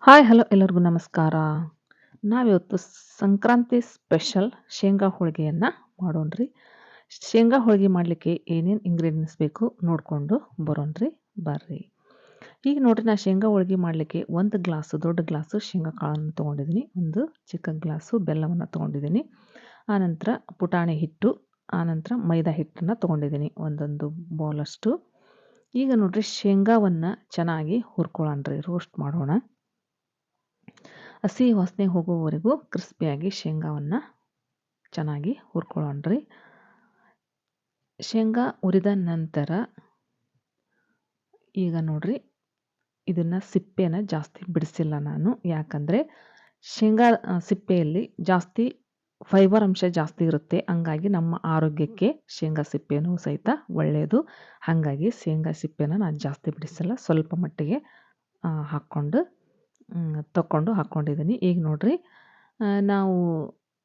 Hi hello ಎಲ್ಲರಿಗೂ ನಮಸ್ಕಾರ. ನಾವಿವತ್ತು ಸಂಕ್ರಾಂತಿ ಸ್ಪೆಷಲ್ ಶೇಂಗಾ ಹೋಳಿಗೆಯನ್ನು ಮಾಡೋಣ್ರಿ. ಶೇಂಗಾ ಹೋಳಿಗೆ ಮಾಡಲಿಕ್ಕೆ ಏನೇನು ಇಂಗ್ರೀಡಿಯೆಂಟ್ಸ್ ಬೇಕು ನೋಡಿಕೊಂಡು ಬರೋಣ್ರಿ. ಬರ್ರಿ. ಈಗ ನೋಡ್ರಿ, ನಾನು ಶೇಂಗಾ ಹೋಳಿಗೆ ಮಾಡಲಿಕ್ಕೆ ಒಂದು ಗ್ಲಾಸು ದೊಡ್ಡ ಗ್ಲಾಸು ಶೇಂಗಾ ಕಾಳನ್ನು ತೊಗೊಂಡಿದ್ದೀನಿ. ಒಂದು ಚಿಕ್ಕ ಗ್ಲಾಸು ಬೆಲ್ಲವನ್ನು ತೊಗೊಂಡಿದ್ದೀನಿ. ಆನಂತರ ಪುಟಾಣಿ ಹಿಟ್ಟು, ಆನಂತರ ಮೈದಾ ಹಿಟ್ಟನ್ನು ತೊಗೊಂಡಿದ್ದೀನಿ ಒಂದೊಂದು ಬೌಲಷ್ಟು. ಈಗ ನೋಡ್ರಿ, ಶೇಂಗಾವನ್ನು ಚೆನ್ನಾಗಿ ಹುರ್ಕೊಳ್ಳೋಣ್ರಿ, ರೋಸ್ಟ್ ಮಾಡೋಣ. ಹಸಿ ವಾಸನೆ ಹೋಗುವವರೆಗೂ ಕ್ರಿಸ್ಪಿಯಾಗಿ ಶೇಂಗಾವನ್ನು ಚೆನ್ನಾಗಿ ಹುರ್ಕೊಳ್ಳೋಣ್ರಿ. ಶೇಂಗಾ ಹುರಿದ ನಂತರ ಈಗ ನೋಡ್ರಿ, ಇದನ್ನು ಸಿಪ್ಪೆನ ಜಾಸ್ತಿ ಬಿಡಿಸಿಲ್ಲ ನಾನು. ಯಾಕಂದರೆ ಶೇಂಗಾ ಸಿಪ್ಪೆಯಲ್ಲಿ ಜಾಸ್ತಿ ಫೈಬರ್ ಅಂಶ ಜಾಸ್ತಿ ಇರುತ್ತೆ. ಹಂಗಾಗಿ ನಮ್ಮ ಆರೋಗ್ಯಕ್ಕೆ ಶೇಂಗಾ ಸಿಪ್ಪೆನೂ ಸಹಿತ ಒಳ್ಳೆಯದು. ಹಾಗಾಗಿ ಶೇಂಗಾ ಸಿಪ್ಪೆನ ನಾನು ಜಾಸ್ತಿ ಬಿಡಿಸಲ್ಲ, ಸ್ವಲ್ಪ ಮಟ್ಟಿಗೆ ತಗೊಂಡು ಹಾಕ್ಕೊಂಡಿದ್ದೀನಿ. ಈಗ ನೋಡ್ರಿ, ನಾವು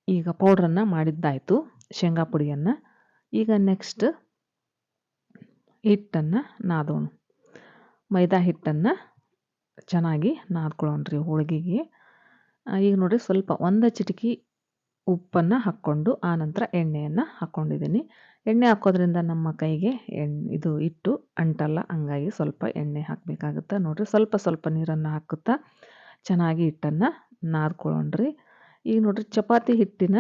ಈಗ ಪೌಡ್ರನ್ನು ಮಾಡಿದ್ದಾಯಿತು, ಶೇಂಗಾ ಪುಡಿಯನ್ನು. ಈಗ ನೆಕ್ಸ್ಟ್ ಹಿಟ್ಟನ್ನು ನಾದೋಣ. ಮೈದಾ ಹಿಟ್ಟನ್ನು ಚೆನ್ನಾಗಿ ನಾದ್ಕೊಳ್ಳೋಣ್ರಿ ಹೋಳಿಗೆಗೆ. ಈಗ ನೋಡ್ರಿ, ಸ್ವಲ್ಪ ಒಂದು ಚಿಟಿಕೆ ಉಪ್ಪನ್ನು ಹಾಕ್ಕೊಂಡು ಆನಂತರ ಎಣ್ಣೆಯನ್ನು ಹಾಕ್ಕೊಂಡಿದ್ದೀನಿ. ಎಣ್ಣೆ ಹಾಕೋದ್ರಿಂದ ನಮ್ಮ ಕೈಗೆ ಇದು ಹಿಟ್ಟು ಅಂಟಲ್ಲ, ಹಂಗಾಗಿ ಸ್ವಲ್ಪ ಎಣ್ಣೆ ಹಾಕಬೇಕಾಗುತ್ತೆ. ನೋಡ್ರಿ, ಸ್ವಲ್ಪ ಸ್ವಲ್ಪ ನೀರನ್ನು ಹಾಕುತ್ತಾ ಚೆನ್ನಾಗಿ ಹಿಟ್ಟನ್ನು ನಾದ್ಕೊಳ್ಳೋಣ್ರಿ. ಈಗ ನೋಡ್ರಿ, ಚಪಾತಿ ಹಿಟ್ಟಿನ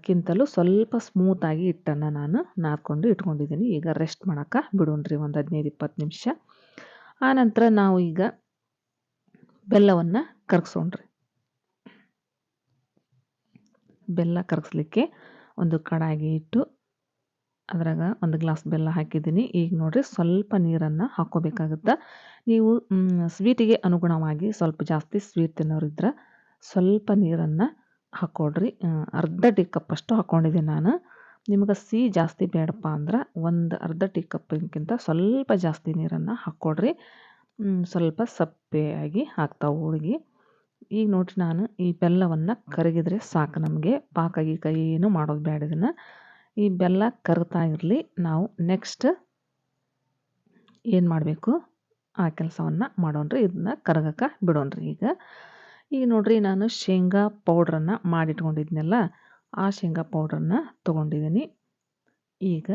ಕಿಂತಲೂ ಸ್ವಲ್ಪ ಸ್ಮೂತಾಗಿ ಹಿಟ್ಟನ್ನು ನಾನು ನಾದ್ಕೊಂಡು ಇಟ್ಕೊಂಡಿದ್ದೀನಿ. ಈಗ ರೆಸ್ಟ್ ಮಾಡೋಕೆ ಬಿಡೋಣ್ರಿ ಒಂದು 15-20 ನಿಮಿಷ. ಆನಂತರ ನಾವು ಈಗ ಬೆಲ್ಲವನ್ನು ಕರಗಿಸೋಣ್ರಿ. ಬೆಲ್ಲ ಕರಗಿಸ್ಲಿಕ್ಕೆ ಒಂದು ಕಡಾಯಿಗೆ ಇಟ್ಟು ಅದ್ರಾಗ ಒಂದು ಗ್ಲಾಸ್ ಬೆಲ್ಲ ಹಾಕಿದ್ದೀನಿ. ಈಗ ನೋಡ್ರಿ, ಸ್ವಲ್ಪ ನೀರನ್ನು ಹಾಕ್ಕೋಬೇಕಾಗುತ್ತೆ. ನೀವು ಸ್ವೀಟಿಗೆ ಅನುಗುಣವಾಗಿ ಸ್ವಲ್ಪ ಜಾಸ್ತಿ ಸ್ವೀಟ್ ತಿನ್ನೋರಿದ್ರೆ ಸ್ವಲ್ಪ ನೀರನ್ನು ಹಾಕ್ಕೊಡ್ರಿ. ಅರ್ಧ ಟೀ ಕಪ್ಪಷ್ಟು ಹಾಕ್ಕೊಂಡಿದ್ದೀನಿ ನಾನು. ನಿಮ್ಗೆ ಸಿಹಿ ಜಾಸ್ತಿ ಬೇಡಪ್ಪ ಅಂದ್ರೆ ಒಂದು ಅರ್ಧ ಟೀ ಕಪ್ಪಿಗಿಂತ ಸ್ವಲ್ಪ ಜಾಸ್ತಿ ನೀರನ್ನು ಹಾಕ್ಕೊಡ್ರಿ. ಸ್ವಲ್ಪ ಸಪ್ಪೆಯಾಗಿ ಆಗ್ತಾವೆ ಹೋಳಿಗೆ. ಈಗ ನೋಡ್ರಿ, ನಾನು ಈ ಬೆಲ್ಲವನ್ನು ಕರಗಿದ್ರೆ ಸಾಕು, ನಮಗೆ ಪಾಕ ಗೀಕ ಏನು ಮಾಡೋದು ಬೇಡ. ಇದನ್ನು ಈ ಬೆಲ್ಲ ಕರಗ್ತಾ ಇರಲಿ. ನಾವು ನೆಕ್ಸ್ಟ್ ಏನು ಮಾಡಬೇಕು ಆ ಕೆಲಸವನ್ನು ಮಾಡೋಣ್ರಿ. ಇದನ್ನ ಕರಗಕ್ಕೆ ಬಿಡೋಣ್ರಿ. ಈಗ ನೋಡ್ರಿ, ನಾನು ಶೇಂಗಾ ಪೌಡ್ರನ್ನು ಮಾಡಿಟ್ಕೊಂಡಿದ್ನೆಲ್ಲ, ಆ ಶೇಂಗಾ ಪೌಡ್ರನ್ನು ತೊಗೊಂಡಿದ್ದೀನಿ. ಈಗ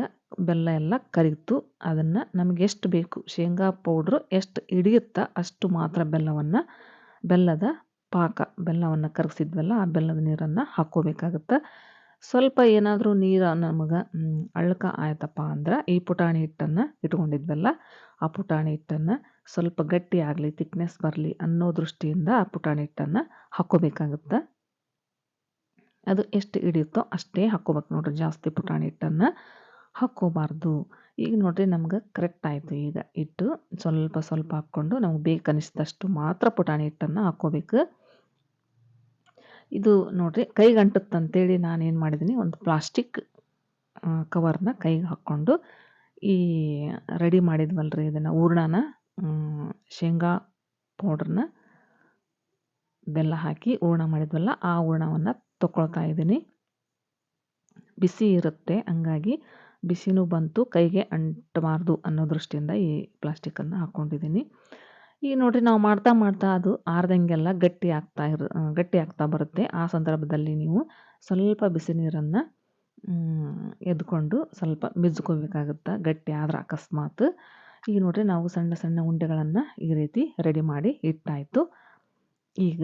ಬೆಲ್ಲ ಎಲ್ಲ ಕರಗಿತು. ಅದನ್ನು ನಮಗೆ ಎಷ್ಟು ಬೇಕು, ಶೇಂಗಾ ಪೌಡ್ರು ಎಷ್ಟು ಹಿಡಿಯುತ್ತಾ ಅಷ್ಟು ಮಾತ್ರ ಬೆಲ್ಲದ ಪಾಕ, ಬೆಲ್ಲವನ್ನು ಕರಗಿಸಿದ್ವಲ್ಲ ಆ ಬೆಲ್ಲದ ನೀರನ್ನು ಹಾಕ್ಕೋಬೇಕಾಗುತ್ತೆ. ಸ್ವಲ್ಪ ಏನಾದರೂ ನೀರು ನಮಗೆ ಅಳ್ಕ ಆಯ್ತಪ್ಪ ಅಂದ್ರೆ ಈ ಪುಟಾಣಿ ಹಿಟ್ಟನ್ನು ಇಟ್ಕೊಂಡಿದ್ವಲ್ಲ, ಆ ಪುಟಾಣಿ ಹಿಟ್ಟನ್ನು ಸ್ವಲ್ಪ ಗಟ್ಟಿ ಆಗಲಿ, ತಿಕ್ನೆಸ್ ಬರಲಿ ಅನ್ನೋ ದೃಷ್ಟಿಯಿಂದ ಆ ಪುಟಾಣಿ ಹಿಟ್ಟನ್ನು ಹಾಕ್ಕೋಬೇಕಾಗುತ್ತೆ. ಅದು ಎಷ್ಟು ಹಿಡಿಯುತ್ತೋ ಅಷ್ಟೇ ಹಾಕ್ಕೋಬೇಕು ನೋಡ್ರಿ, ಜಾಸ್ತಿ ಪುಟಾಣಿ ಹಿಟ್ಟನ್ನು ಹಾಕ್ಕೋಬಾರ್ದು. ಈಗ ನೋಡ್ರಿ, ನಮ್ಗೆ ಕರೆಕ್ಟ್ ಆಯಿತು. ಈಗ ಹಿಟ್ಟು ಸ್ವಲ್ಪ ಸ್ವಲ್ಪ ಹಾಕ್ಕೊಂಡು ನಮ್ಗೆ ಬೇಕನ್ನಿಸಿದಷ್ಟು ಮಾತ್ರ ಪುಟಾಣಿ ಹಿಟ್ಟನ್ನು ಹಾಕ್ಕೋಬೇಕು. ಇದು ನೋಡ್ರಿ, ಕೈಗೆ ಅಂಟುತ್ತಂತೇಳಿ ನಾನೇನು ಮಾಡಿದ್ದೀನಿ, ಒಂದು ಪ್ಲಾಸ್ಟಿಕ್ ಕವರ್ನ ಕೈಗೆ ಹಾಕ್ಕೊಂಡು ಈ ರೆಡಿ ಮಾಡಿದ್ವಲ್ರಿ ಇದನ್ನು ಹೂರ್ಣನ, ಶೇಂಗಾ ಪೌಡ್ರನ್ನ ಬೆಲ್ಲ ಹಾಕಿ ಹೂರ್ಣ ಮಾಡಿದ್ವಲ್ಲ ಆ ಹೂರ್ಣವನ್ನು ತೊಗೊಳ್ತಾ ಇದ್ದೀನಿ. ಬಿಸಿ ಇರುತ್ತೆ, ಹಂಗಾಗಿ ಬಿಸಿನೂ ಬಂತು, ಕೈಗೆ ಅಂಟಬಾರ್ದು ಅನ್ನೋ ದೃಷ್ಟಿಯಿಂದ ಈ ಪ್ಲಾಸ್ಟಿಕ್ಕನ್ನು ಹಾಕ್ಕೊಂಡಿದ್ದೀನಿ. ಈಗ ನೋಡ್ರಿ, ನಾವು ಮಾಡ್ತಾ ಮಾಡ್ತಾ ಅದು ಆರ್ದಂಗೆಲ್ಲ ಗಟ್ಟಿ ಆಗ್ತಾ ಬರುತ್ತೆ. ಆ ಸಂದರ್ಭದಲ್ಲಿ ನೀವು ಸ್ವಲ್ಪ ಬಿಸಿ ನೀರನ್ನು ಎದ್ಕೊಂಡು ಸ್ವಲ್ಪ ಮಿಜ್ಕೋಬೇಕಾಗುತ್ತೆ, ಗಟ್ಟಿ ಆದ್ರೆ ಅಕಸ್ಮಾತ್. ಈಗ ನೋಡ್ರಿ, ನಾವು ಸಣ್ಣ ಸಣ್ಣ ಉಂಡೆಗಳನ್ನು ಈ ರೀತಿ ರೆಡಿ ಮಾಡಿ ಇಟ್ಟಾಯಿತು. ಈಗ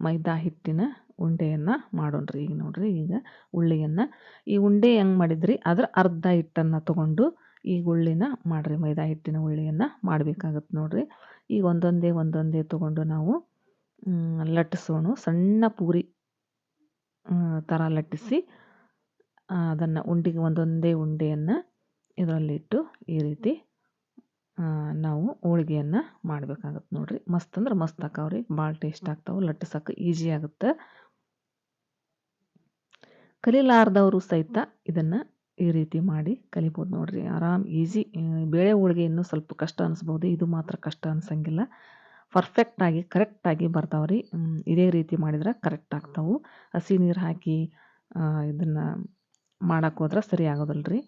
ಮೈದಾ ಹಿಟ್ಟಿನ ಉಂಡೆಯನ್ನು ಮಾಡೋಣ್ರಿ. ಈಗ ನೋಡ್ರಿ, ಈಗ ಉಳ್ಳಿಯನ್ನು, ಈ ಉಂಡೆ ಹೆಂಗೆ ಮಾಡಿದ್ರಿ ಅದ್ರ ಅರ್ಧ ಹಿಟ್ಟನ್ನು ತೊಗೊಂಡು ಈಗ ಉಳ್ಳಿನ ಮಾಡಿರಿ, ಮೈದಾ ಹಿಟ್ಟಿನ ಉಳ್ಳಿಯನ್ನು ಮಾಡಬೇಕಾಗತ್ತೆ ನೋಡ್ರಿ. ಈಗ ಒಂದೊಂದೇ ತೊಗೊಂಡು ನಾವು ಲಟ್ಟಿಸೋಣ. ಸಣ್ಣ ಪೂರಿ ಥರ ಲಟ್ಟಿಸಿ ಅದನ್ನು ಒಂದೊಂದೇ ಉಂಡೆಯನ್ನು ಇದರಲ್ಲಿಟ್ಟು ಈ ರೀತಿ ನಾವು ಹೋಳಿಗೆಯನ್ನು ಮಾಡಬೇಕಾಗತ್ತೆ ನೋಡ್ರಿ. ಮಸ್ತ್ ಅಂದ್ರೆ ಮಸ್ತ್ ಆಕಾವ್ರಿ, ಭಾಳ ಟೇಸ್ಟ್ ಆಗ್ತಾವೆ, ಲಟ್ಟಿಸೋಕೆ ಈಸಿ ಆಗುತ್ತೆ. ಕಲಿಲಾರ್ದವರು ಸಹಿತ ಇದನ್ನು ಈ ರೀತಿ ಮಾಡಿ ಕಲಿಬೋದು ನೋಡ್ರಿ, ಆರಾಮ್ ಈಸಿ. ಬೇಳೆ ಹೋಳಿಗೆ ಇನ್ನೂ ಸ್ವಲ್ಪ ಕಷ್ಟ ಅನಿಸ್ಬೋದು, ಇದು ಮಾತ್ರ ಕಷ್ಟ ಅನ್ಸಂಗಿಲ್ಲ. ಪರ್ಫೆಕ್ಟಾಗಿ ಕರೆಕ್ಟಾಗಿ ಬರ್ತಾವ್ರಿ. ಇದೇ ರೀತಿ ಮಾಡಿದ್ರೆ ಕರೆಕ್ಟ್ ಆಗ್ತಾವೆ. ಹಸಿ ನೀರು ಹಾಕಿ ಇದನ್ನು ಮಾಡೋಕೆ ಹೋದ್ರೆ ಸರಿ ಆಗೋದಿಲ್ಲ ರೀ.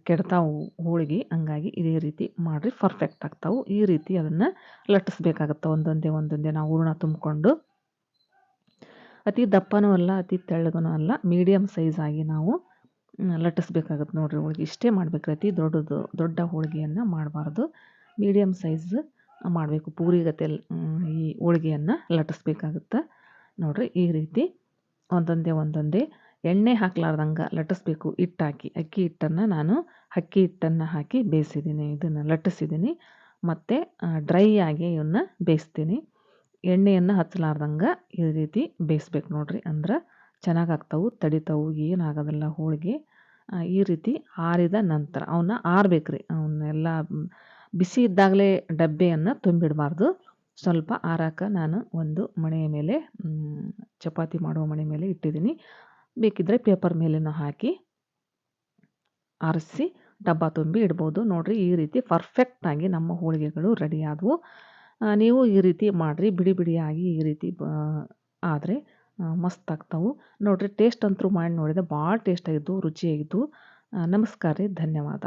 ಕೆಡ್ತಾವು ಹೋಳಿಗೆ. ಹಂಗಾಗಿ ಇದೇ ರೀತಿ ಮಾಡಿರಿ, ಪರ್ಫೆಕ್ಟ್ ಆಗ್ತಾವೆ. ಈ ರೀತಿ ಅದನ್ನು ಲಟ್ಟಿಸ್ಬೇಕಾಗತ್ತೆ ಒಂದೊಂದೇ ನಾವು ಹೂರಣ ತುಂಬಿಕೊಂಡು. ಅತಿ ದಪ್ಪನೂ ಅಲ್ಲ, ಅತಿ ತೆಳ್ಳಗೂ ಅಲ್ಲ, ಮೀಡಿಯಮ್ ಸೈಜ್ ಆಗಿ ನಾವು ಲಟ್ಟಿಸ್ಬೇಕಾಗತ್ತೆ ನೋಡಿರಿ. ಹೋಳಿಗೆ ಇಷ್ಟೇ ಮಾಡಬೇಕು, ಅತಿ ದೊಡ್ಡ ಹೋಳಿಗೆಯನ್ನು ಮಾಡಬಾರ್ದು. ಮೀಡಿಯಮ್ ಸೈಜ್ ಮಾಡಬೇಕು. ಪೂರಿಗತೆ ಈ ಹೋಳಿಗೆಯನ್ನು ಲಟ್ಟಿಸ್ಬೇಕಾಗುತ್ತೆ ನೋಡಿರಿ. ಈ ರೀತಿ ಒಂದೊಂದೇ ಎಣ್ಣೆ ಹಾಕ್ಲಾರ್ದಂಗೆ ಲಟ್ಟಿಸ್ಬೇಕು. ಹಿಟ್ಟಾಕಿ, ಅಕ್ಕಿ ಹಿಟ್ಟನ್ನು ನಾನು ಹಾಕಿ ಬೇಯಿಸಿದ್ದೀನಿ, ಇದನ್ನು ಲಟ್ಟಿಸಿದ್ದೀನಿ. ಮತ್ತು ಡ್ರೈ ಆಗಿ ಇವನ್ನ ಬೇಯಿಸ್ತೀನಿ. ಎಣ್ಣೆಯನ್ನು ಹಚ್ಚಲಾರ್ದಂಗೆ ಈ ರೀತಿ ಬೇಯಿಸ್ಬೇಕು ನೋಡಿರಿ. ಅಂದ್ರೆ ಚೆನ್ನಾಗಾಗ್ತಾವೆ, ತಡಿತಾವು, ಏನಾಗೋದಿಲ್ಲ ಹೋಳಿಗೆ. ಈ ರೀತಿ ಆರಿದ ನಂತರ ಅವನ್ನ ಆರಬೇಕ್ರಿ. ಅವನ್ನೆಲ್ಲ ಬಿಸಿ ಇದ್ದಾಗಲೇ ಡಬ್ಬೆಯನ್ನು ತುಂಬಿಡಬಾರ್ದು. ಸ್ವಲ್ಪ ಆರಾಕ ನಾನು ಒಂದು ಮಣೆಯ ಮೇಲೆ, ಚಪಾತಿ ಮಾಡುವ ಮಣೆ ಮೇಲೆ ಇಟ್ಟಿದ್ದೀನಿ. ಬೇಕಿದ್ದರೆ ಪೇಪರ್ ಮೇಲೆನೂ ಹಾಕಿ ಆರಿಸಿ ಡಬ್ಬ ತುಂಬಿ ಇಡ್ಬೋದು ನೋಡಿರಿ. ಈ ರೀತಿ ಪರ್ಫೆಕ್ಟಾಗಿ ನಮ್ಮ ಹೋಳಿಗೆಗಳು ರೆಡಿ ಆದವು. ನೀವು ಈ ರೀತಿ ಮಾಡಿರಿ, ಬಿಡಿ ಬಿಡಿಯಾಗಿ ಈ ರೀತಿ ಆದರೆ ಮಸ್ತ್ ಆಗ್ತಾವೆ ನೋಡಿರಿ. ಟೇಸ್ಟ್ ಅಂತೂ ಮಾಡಿ ನೋಡಿದೆ, ಭಾಳ ಟೇಸ್ಟ್ ಆಗಿದ್ದು, ರುಚಿಯಾಗಿದ್ದು. ನಮಸ್ಕಾರ ರೀ, ಧನ್ಯವಾದ.